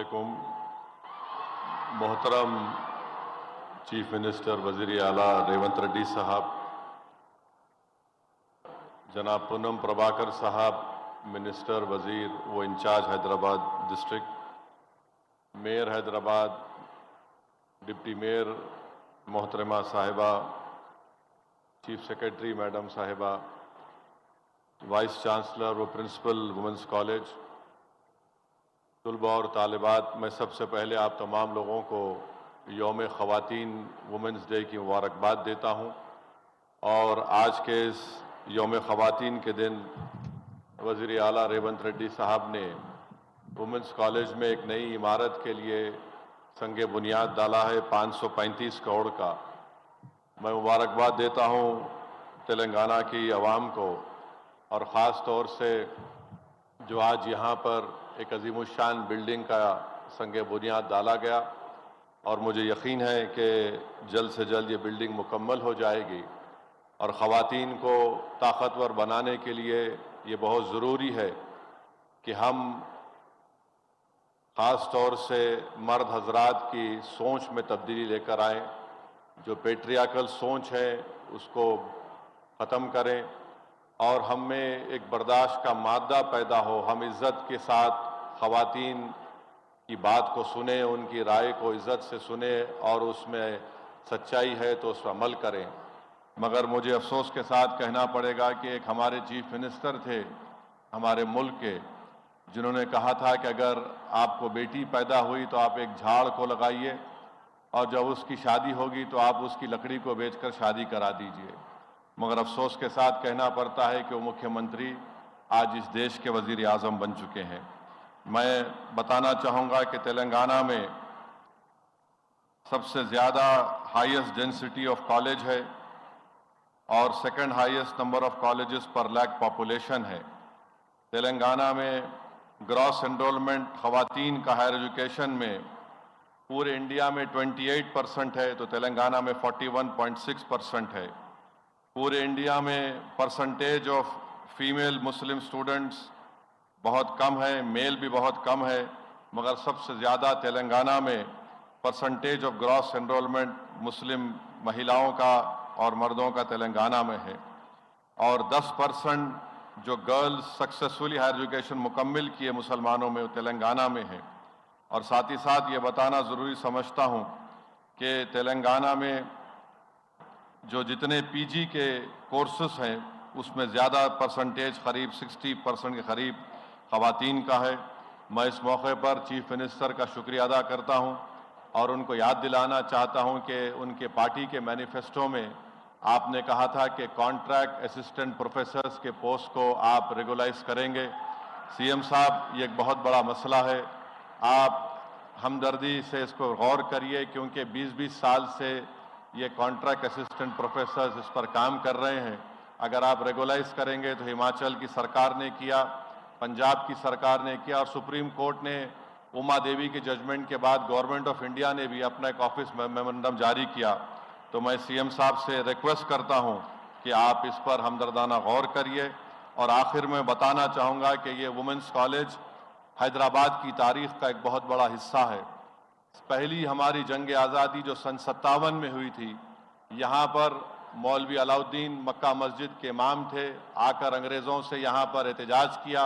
अलैकुम। मोहतरम chief minister वज़ीर आला रेवंत रेड्डी साहब, जनाब पूनम प्रभाकर साहब मिनिस्टर वज़ीर व in charge Hyderabad district, mayor Hyderabad, deputy mayor मोहतरमा साहिबा, चीफ सेक्रेटरी मैडम साहिबा, वाइस चांसलर व प्रिंसिपल वुमेंस कॉलेज, तलबा और तालिबात, मैं सबसे पहले आप तमाम लोगों को यौम ख़वातीन वुमेंस डे की मुबारकबाद देता हूँ। और आज के इस यौम ख़वातीन के दिन वज़ीर आला रेवंत रेड्डी साहब ने वुमेंस कॉलेज में एक नई इमारत के लिए संग बुनियाद डाला है 535 करोड़ का। मैं मुबारकबाद देता हूँ तेलंगाना की आवाम को, और ख़ास तौर से जो आज यहाँ पर एक अजीमुशान बिल्डिंग का संग बुनियाद डाला गया, और मुझे यकीन है कि जल्द से जल्द ये बिल्डिंग मुकम्मल हो जाएगी। और ख़वातीन को ताकतवर बनाने के लिए ये बहुत ज़रूरी है कि हम ख़ास तौर से मर्द हजरात की सोच में तब्दीली लेकर आएँ। जो पेट्रियार्कल सोच है उसको ख़त्म करें और हम में एक बर्दाश्त का मादा पैदा हो। हम इज़्ज़त के साथ ख़वातीन की बात को सुने, उनकी राय को इज़्ज़त से सुने, और उसमें सच्चाई है तो उस पर अमल करें। मगर मुझे अफसोस के साथ कहना पड़ेगा कि एक हमारे चीफ मिनिस्टर थे हमारे मुल्क के, जिन्होंने कहा था कि अगर आपको बेटी पैदा हुई तो आप एक झाड़ को लगाइए, और जब उसकी शादी होगी तो आप उसकी लकड़ी को बेचकर शादी करा दीजिए। मगर अफसोस के साथ कहना पड़ता है कि वो मुख्यमंत्री आज इस देश के वज़ीर आज़म बन चुके हैं। मैं बताना चाहूँगा कि तेलंगाना में सबसे ज़्यादा हाईएस्ट डेंसिटी ऑफ कॉलेज है और second highest number of colleges पर लाख पॉपुलेशन है। तेलंगाना में ग्रॉस एनरोलमेंट ख़वातीन का हायर एजुकेशन में पूरे इंडिया में 28% है, तो तेलंगाना में 41.6% है। पूरे इंडिया में percentage of female Muslim students बहुत कम है, मेल भी बहुत कम है, मगर सबसे ज़्यादा तेलंगाना में परसेंटेज ऑफ ग्रॉस एनरोलमेंट मुस्लिम महिलाओं का और मर्दों का तेलंगाना में है। और 10% जो गर्ल्स सक्सेसफुली हायर एजुकेशन मुकम्मल किए मुसलमानों में, वो तेलंगाना में है। और साथ ही साथ ये बताना ज़रूरी समझता हूँ कि तेलंगाना में जो जितने पीजी के कोर्सेस हैं उसमें ज़्यादा परसेंटेज करीब 60% के करीब ख़वातीन का है। मैं इस मौके पर चीफ मिनिस्टर का शुक्रिया अदा करता हूं और उनको याद दिलाना चाहता हूं कि उनके पार्टी के मैनिफेस्टो में आपने कहा था कि कॉन्ट्रैक्ट असिस्टेंट प्रोफेसर्स के पोस्ट को आप रेगुलाइज करेंगे। सीएम साहब, ये एक बहुत बड़ा मसला है, आप हमदर्दी से इसको गौर करिए, क्योंकि 20-20 साल से ये कॉन्ट्रैक्ट असिस्टेंट प्रोफेसर्स इस पर काम कर रहे हैं। अगर आप रेगुलाइज करेंगे तो हिमाचल की सरकार ने किया, पंजाब की सरकार ने किया, और सुप्रीम कोर्ट ने उमा देवी के जजमेंट के बाद गवर्नमेंट ऑफ इंडिया ने भी अपना एक ऑफिस मेमोरेंडम जारी किया। तो मैं सीएम साहब से रिक्वेस्ट करता हूं कि आप इस पर हमदर्दाना गौर करिए। और आखिर में बताना चाहूँगा कि ये वुमेंस कॉलेज हैदराबाद की तारीख का एक बहुत बड़ा हिस्सा है। पहली हमारी जंग आज़ादी जो सन 57 में हुई थी, यहाँ पर मौलवी अलाउद्दीन मक्का मस्जिद के इमाम थे, आकर अंग्रेज़ों से यहाँ पर एहतजाज किया।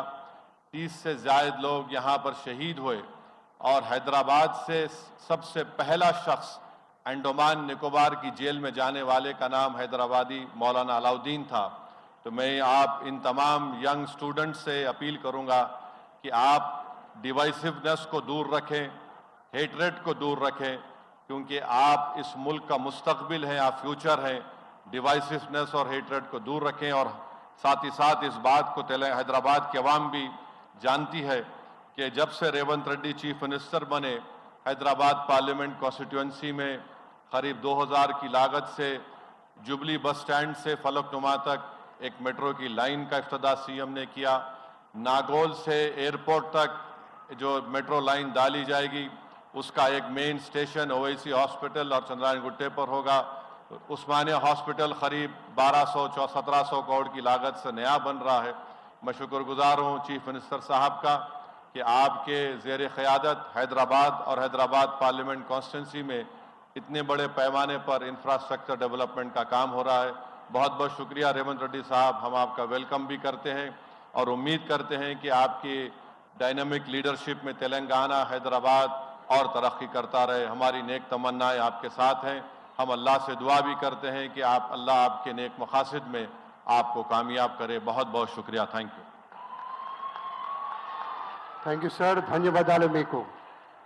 30 से ज़्यादा लोग यहाँ पर शहीद हुए, और हैदराबाद से सबसे पहला शख्स अंडमान निकोबार की जेल में जाने वाले का नाम हैदराबादी मौलाना अलाउद्दीन था। तो मैं आप इन तमाम यंग स्टूडेंट्स से अपील करूँगा कि आप डिवाइसिवनेस को दूर रखें, हेटरेट को दूर रखें, क्योंकि आप इस मुल्क का मुस्तकबिल हैं, आप फ्यूचर हैं। डिवाइसिवनेस और हेटरेट को दूर रखें। और साथ ही साथ इस बात को हैदराबाद की आवाम भी जानती है कि जब से रेवंत रेड्डी चीफ मिनिस्टर बने, हैदराबाद पार्लियामेंट कॉन्स्टिट्यूंसी में करीब 2000 की लागत से जुबली बस स्टैंड से फलकनुमा तक एक मेट्रो की लाइन का इफ्तिताह सीएम ने किया। नागौल से एयरपोर्ट तक जो मेट्रो लाइन डाली जाएगी, उसका एक मेन स्टेशन ओवैसी हॉस्पिटल और चंद्रायन गुट्टे पर होगा। उस्मानिया हॉस्पिटल करीब 1200-1700 करोड़ की लागत से नया बन रहा है। मैं शुक्रगुजार हूँ चीफ मिनिस्टर साहब का کہ آپ کے زیر قیادت حیدرآباد اور حیدرآباد پارلیمنٹ کانسٹیٹنسی میں اتنے بڑے پیمانے پر انفراسٹرکچر ڈیولپمنٹ کا کام ہو رہا ہے. بہت بہت شکریہ ریونت ریڈی صاحب. ہم آپ کا ویلکم بھی کرتے ہیں اور امید کرتے ہیں کہ آپ کی ڈائنامک لیڈرشپ میں تلنگانہ حیدرآباد اور ترقی کرتا رہے. ہماری نیک تمنائیں آپ کے ساتھ ہیں. ہم اللہ سے دعا بھی کرتے ہیں کہ اللہ آپ کے نیک مقاصد میں آپ کو کامیاب کرے. بہت بہت شکریہ. Thank you. Thank you sir. ధన్యవాదాలు మీకు.